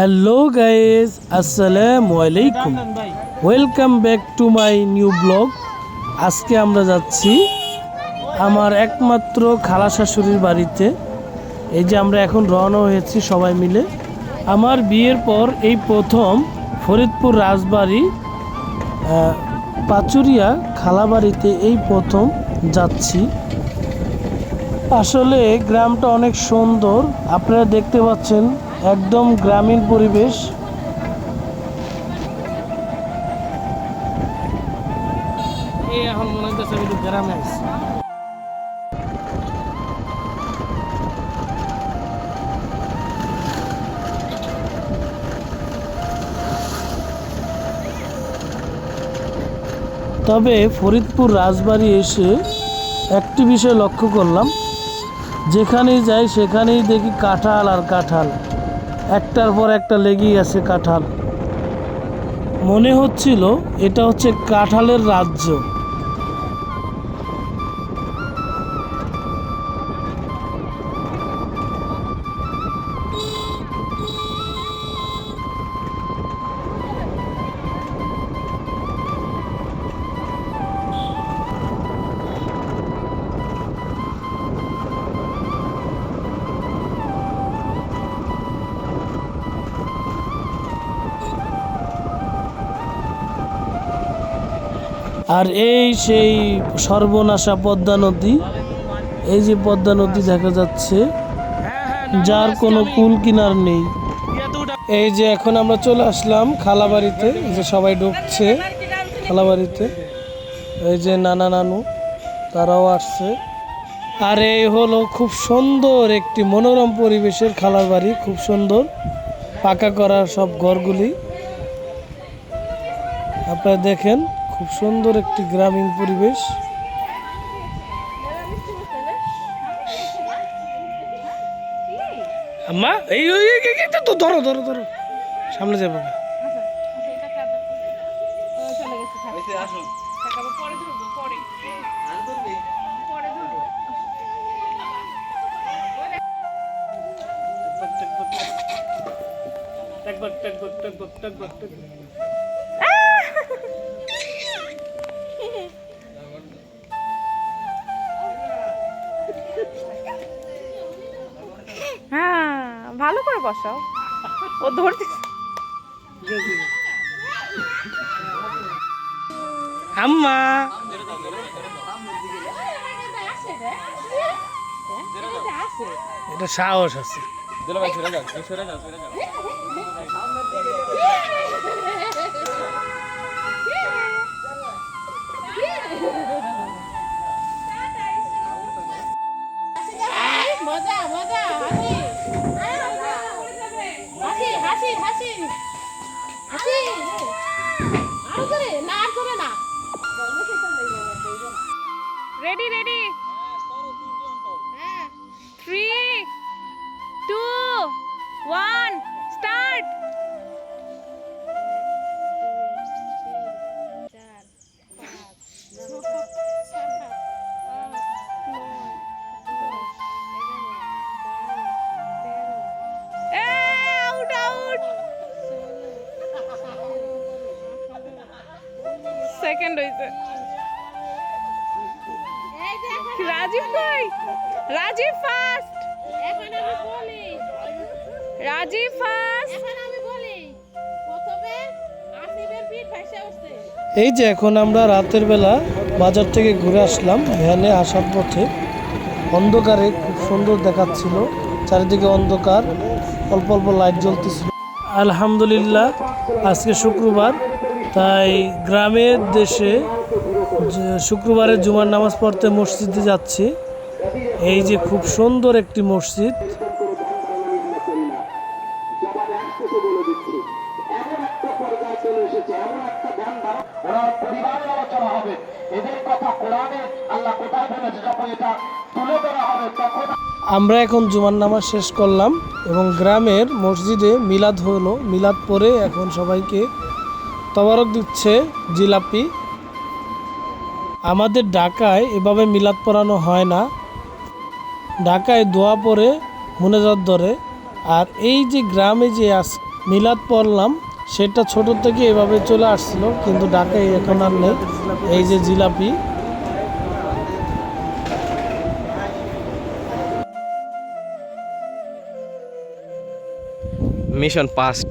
Hello guys, আসসালামু আলাইকুম। Welcome back to my new blog. আজকে আমরা যাচ্ছি আমার একমাত্র খালা শাশুড়ির বাড়িতে। এই যে আমরা এখন রওনা হয়েছি সবাই মিলে। আমার বিয়ের পর এই প্রথম ফরিদপুর রাজবাড়ি পাচুরিয়া খালা বাড়িতে এই প্রথম যাচ্ছি। আসলে গ্রামটা অনেক সুন্দর, আপনারা দেখতে পাচ্ছেন, একদম গ্রামীণ পরিবেশ। এখন মনে হচ্ছে আমি গ্রামে আছি। তবে ফরিদপুর রাজবাড়ি এসে একটি বিষয় লক্ষ্য করলাম, যেখানেই যাই সেখানেই দেখি কাঁঠাল আর কাঁঠাল, একটার পর একটা লেগেই আছে কাঁঠাল। মনে হচ্ছিল এটা হচ্ছে কাঁঠালের রাজ্য। আর এই সেই সর্বনাশা পদ্মা নদী। এই যে পদ্মা নদী দেখা যাচ্ছে, যার কোনো কুল কিনার নেই। এই যে এখন আমরা চলে আসলাম খালা বাড়িতে, যে সবাই ঢুকছে খালা বাড়িতে। এই যে নানা নানু তারাও আসছে। আর এই হলো খুব সুন্দর একটি মনোরম পরিবেশের খালার বাড়ি, খুব সুন্দর পাকা করা সব ঘরগুলি। আপনারা দেখেন, খুব সুন্দর একটি গ্রামীণ পরিবেশ। আম্মা এই তো ধরো ধরো ধরো, সামনে যাবো। হ্যাঁ, ভালো করে বসাও, ও ধরতে। আম্মা এটা সাহস আছে। মজা মজা, হাসি হাসি হাসি হাসি, আর করে না, আর করে না। Ready ready, 3 2 1 start. সেকেন্ড হইছে রাজীব, কই রাজীব ফার্স্ট, এখন আমি বলি রাজীব ফার্স্ট, এখন আমি বলি প্রথমে আসিবের পিঠ ভাইসা উঠছে। এই যে এখন আমরা রাতের বেলা বাজার থেকে ঘুরে আসলাম, ভ্যানে আসার পথে অন্ধকারে খুব সুন্দর দেখাচ্ছিল, চারিদিকে অন্ধকার, অল্প অল্প লাইট জ্বলতেছিল। আলহামদুলিল্লাহ, আজকে শুক্রবার, তাই গ্রামের দেশে শুক্রবারে জুমার নামাজ পড়তে মসজিদে যাচ্ছি। এই যে খুব সুন্দর একটি মসজিদ। আমরা এখন জুমার নামাজ শেষ করলাম এবং গ্রামের মসজিদে মিলাদ হলো। মিলাদ পরে এখন সবাইকে তবারক দিচ্ছে জিলাপি। আমাদের ঢাকায় এভাবে মিলাদ পড়ানো হয় না, ঢাকায় দোয়া পড়ে মুনাজাত ধরে। আর এই যে গ্রামে যে মিলাদ পড়লাম, সেটা ছোট থেকে এভাবে চলে আসছিল, কিন্তু ঢাকায় এখন আর নেই। এই যে জিলাপি, মিশন পাস্ট,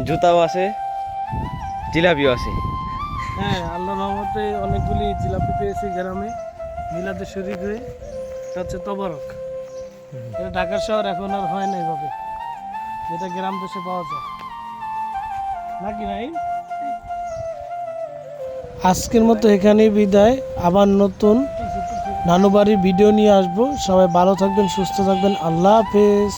জুতাও আছে, জিলাপিও আছে। হ্যাঁ আল্লাহ রহমতে অনেকগুলি জিলাপি পেয়েছি গ্রামে মিলাদে শরীক হয়ে। এটা হচ্ছে তবারক। এটা ঢাকার শহর এখন আর হয় না এভাবে, যেটা গ্রাম দেশে পাওয়া যায় নাকি নাই। আজকের মতো এখানেই বিদায়, আবার নতুন নানুবাড়ির ভিডিও নিয়ে আসবো। সবাই ভালো থাকবেন, সুস্থ থাকবেন, আল্লাহ হাফেজ।